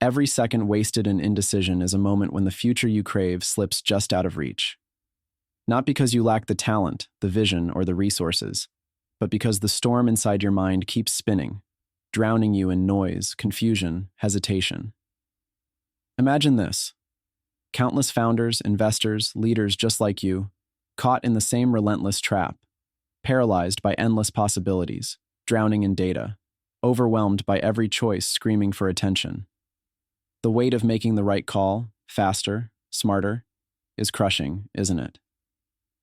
Every second wasted in indecision is a moment when the future you crave slips just out of reach. Not because you lack the talent, the vision, or the resources, but because the storm inside your mind keeps spinning, drowning you in noise, confusion, hesitation. Imagine this: countless founders, investors, leaders just like you, caught in the same relentless trap, paralyzed by endless possibilities, drowning in data, overwhelmed by every choice screaming for attention. The weight of making the right call, faster, smarter, is crushing, isn't it?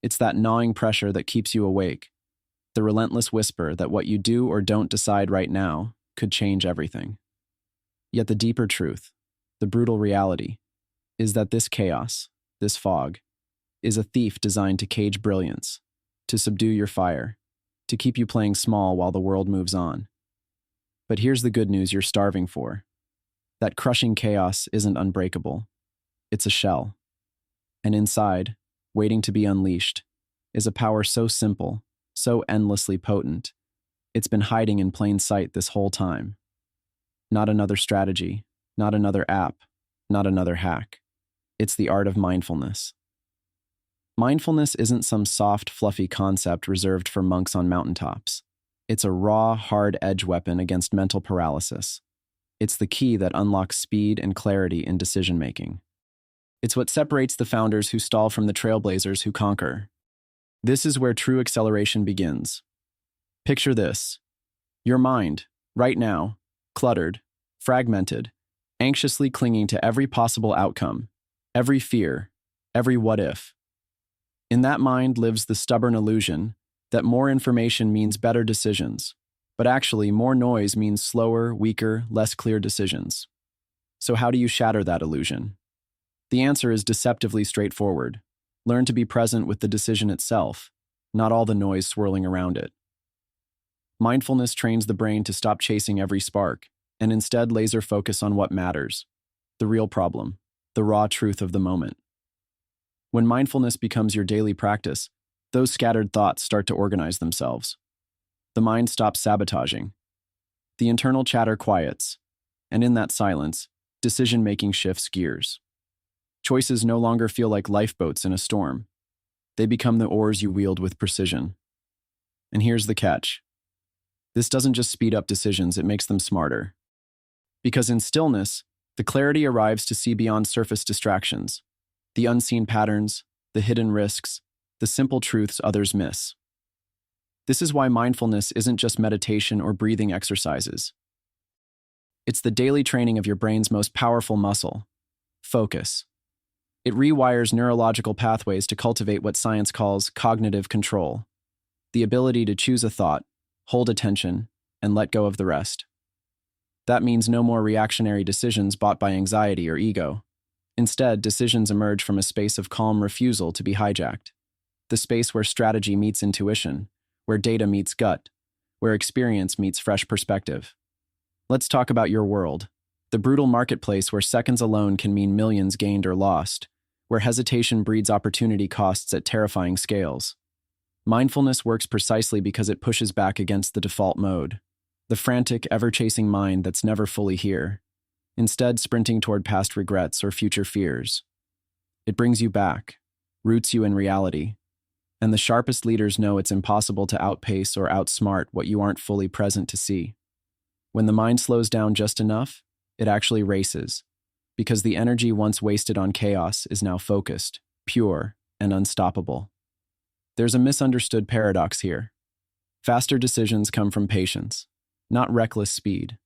It's that gnawing pressure that keeps you awake, the relentless whisper that what you do or don't decide right now could change everything. Yet the deeper truth, the brutal reality, is that this chaos, this fog, is a thief designed to cage brilliance, to subdue your fire, to keep you playing small while the world moves on. But here's the good news you're starving for. That crushing chaos isn't unbreakable. It's a shell. And inside, waiting to be unleashed, is a power so simple, so endlessly potent, it's been hiding in plain sight this whole time. Not another strategy, not another app, not another hack. It's the art of mindfulness. Mindfulness isn't some soft, fluffy concept reserved for monks on mountaintops. It's a raw, hard-edge weapon against mental paralysis. It's the key that unlocks speed and clarity in decision-making. It's what separates the founders who stall from the trailblazers who conquer. This is where true acceleration begins. Picture this: your mind, right now, cluttered, fragmented, anxiously clinging to every possible outcome, every fear, every what if. In that mind lives the stubborn illusion that more information means better decisions, but actually more noise means slower, weaker, less clear decisions. So how do you shatter that illusion? The answer is deceptively straightforward. Learn to be present with the decision itself, not all the noise swirling around it. Mindfulness trains the brain to stop chasing every spark and instead laser focus on what matters, the real problem, the raw truth of the moment. When mindfulness becomes your daily practice, those scattered thoughts start to organize themselves. The mind stops sabotaging. The internal chatter quiets, and in that silence, decision-making shifts gears. Choices no longer feel like lifeboats in a storm. They become the oars you wield with precision. And here's the catch. This doesn't just speed up decisions, it makes them smarter. Because in stillness, the clarity arrives to see beyond surface distractions, the unseen patterns, the hidden risks, the simple truths others miss. This is why mindfulness isn't just meditation or breathing exercises. It's the daily training of your brain's most powerful muscle, focus. It rewires neurological pathways to cultivate what science calls cognitive control, the ability to choose a thought, hold attention, and let go of the rest. That means no more reactionary decisions bought by anxiety or ego. Instead, decisions emerge from a space of calm refusal to be hijacked, the space where strategy meets intuition, where data meets gut, where experience meets fresh perspective. Let's talk about your world, the brutal marketplace where seconds alone can mean millions gained or lost, where hesitation breeds opportunity costs at terrifying scales. Mindfulness works precisely because it pushes back against the default mode, the frantic, ever-chasing mind that's never fully here, instead sprinting toward past regrets or future fears. It brings you back, roots you in reality, and the sharpest leaders know it's impossible to outpace or outsmart what you aren't fully present to see. When the mind slows down just enough, it actually races, because the energy once wasted on chaos is now focused, pure, and unstoppable. There's a misunderstood paradox here. Faster decisions come from patience, not reckless speed.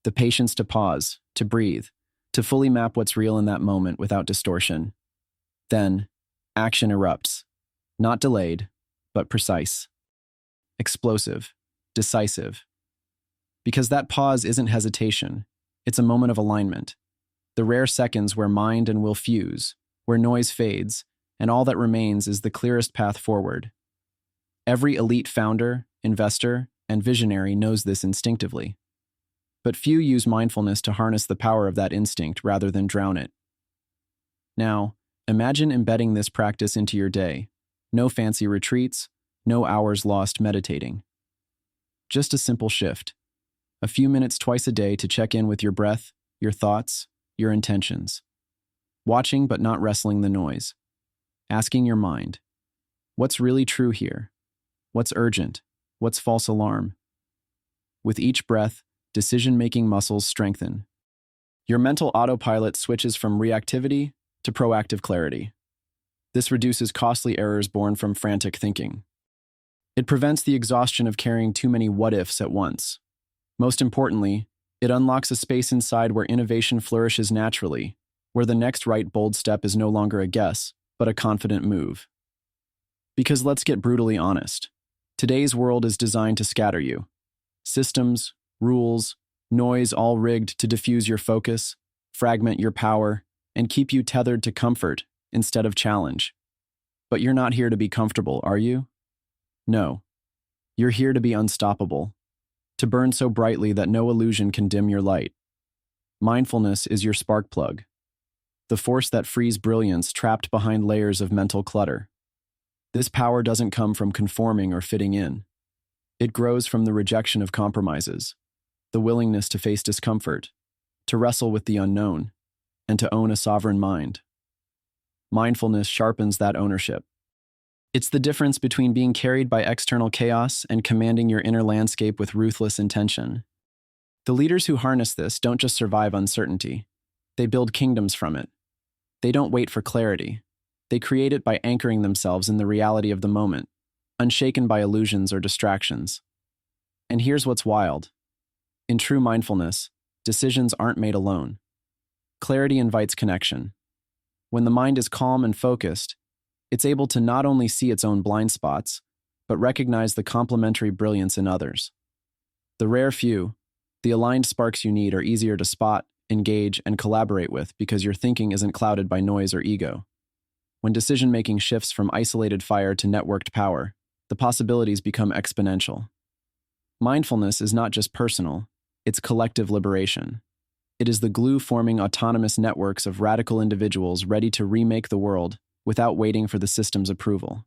The patience to pause, to breathe, to fully map what's real in that moment without distortion. Then, action erupts, not delayed, but precise, explosive, decisive. Because that pause isn't hesitation, it's a moment of alignment, the rare seconds where mind and will fuse, where noise fades, and all that remains is the clearest path forward. Every elite founder, investor, and visionary knows this instinctively. But few use mindfulness to harness the power of that instinct rather than drown it. Now, imagine embedding this practice into your day. No fancy retreats, no hours lost meditating. Just a simple shift. A few minutes twice a day to check in with your breath, your thoughts, your intentions. Watching but not wrestling the noise. Asking your mind, what's really true here? What's urgent? What's false alarm? With each breath, decision-making muscles strengthen. Your mental autopilot switches from reactivity to proactive clarity. This reduces costly errors born from frantic thinking. It prevents the exhaustion of carrying too many what-ifs at once. Most importantly, it unlocks a space inside where innovation flourishes naturally, where the next right bold step is no longer a guess, but a confident move. Because let's get brutally honest, today's world is designed to scatter you. Systems, rules, noise all rigged to diffuse your focus, fragment your power, and keep you tethered to comfort instead of challenge. But you're not here to be comfortable, are you? No. You're here to be unstoppable, to burn so brightly that no illusion can dim your light. Mindfulness is your spark plug, the force that frees brilliance trapped behind layers of mental clutter. This power doesn't come from conforming or fitting in. It grows from the rejection of compromises, the willingness to face discomfort, to wrestle with the unknown, and to own a sovereign mind. Mindfulness sharpens that ownership. It's the difference between being carried by external chaos and commanding your inner landscape with ruthless intention. The leaders who harness this don't just survive uncertainty. They build kingdoms from it. They don't wait for clarity. They create it by anchoring themselves in the reality of the moment, unshaken by illusions or distractions. And here's what's wild. In true mindfulness, decisions aren't made alone. Clarity invites connection. When the mind is calm and focused, it's able to not only see its own blind spots, but recognize the complementary brilliance in others. The rare few, the aligned sparks you need, are easier to spot, engage, and collaborate with because your thinking isn't clouded by noise or ego. When decision-making shifts from isolated fire to networked power, the possibilities become exponential. Mindfulness is not just personal, it's collective liberation. It is the glue forming autonomous networks of radical individuals ready to remake the world without waiting for the system's approval.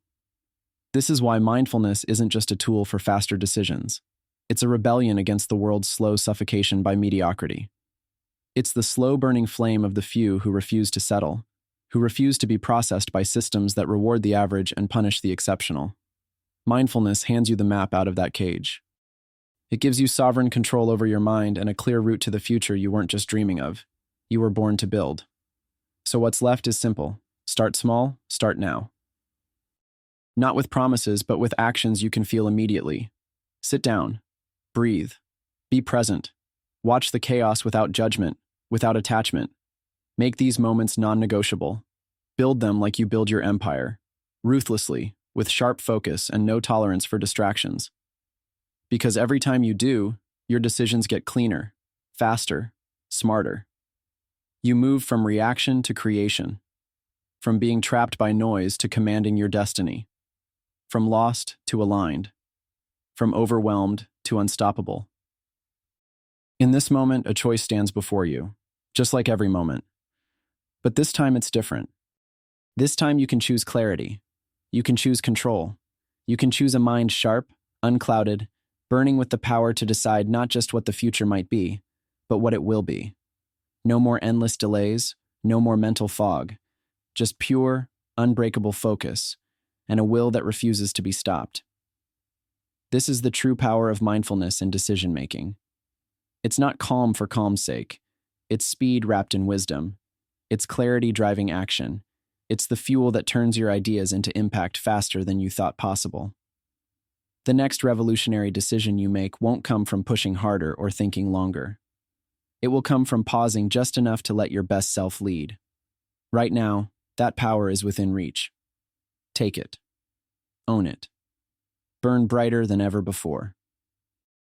This is why mindfulness isn't just a tool for faster decisions. It's a rebellion against the world's slow suffocation by mediocrity. It's the slow-burning flame of the few who refuse to settle, who refuse to be processed by systems that reward the average and punish the exceptional. Mindfulness hands you the map out of that cage. It gives you sovereign control over your mind and a clear route to the future you weren't just dreaming of. You were born to build. So what's left is simple. Start small, start now. Not with promises, but with actions you can feel immediately. Sit down, breathe, be present, watch the chaos without judgment, without attachment. Make these moments non-negotiable. Build them like you build your empire, ruthlessly, with sharp focus and no tolerance for distractions. Because every time you do, your decisions get cleaner, faster, smarter. You move from reaction to creation. From being trapped by noise to commanding your destiny. From lost to aligned. From overwhelmed to unstoppable. In this moment, a choice stands before you, just like every moment. But this time it's different. This time you can choose clarity. You can choose control. You can choose a mind sharp, unclouded, burning with the power to decide not just what the future might be, but what it will be. No more endless delays, no more mental fog. Just pure, unbreakable focus, and a will that refuses to be stopped. This is the true power of mindfulness and decision-making. It's not calm for calm's sake. It's speed wrapped in wisdom. It's clarity driving action. It's the fuel that turns your ideas into impact faster than you thought possible. The next revolutionary decision you make won't come from pushing harder or thinking longer. It will come from pausing just enough to let your best self lead. Right now, that power is within reach. Take it. Own it. Burn brighter than ever before.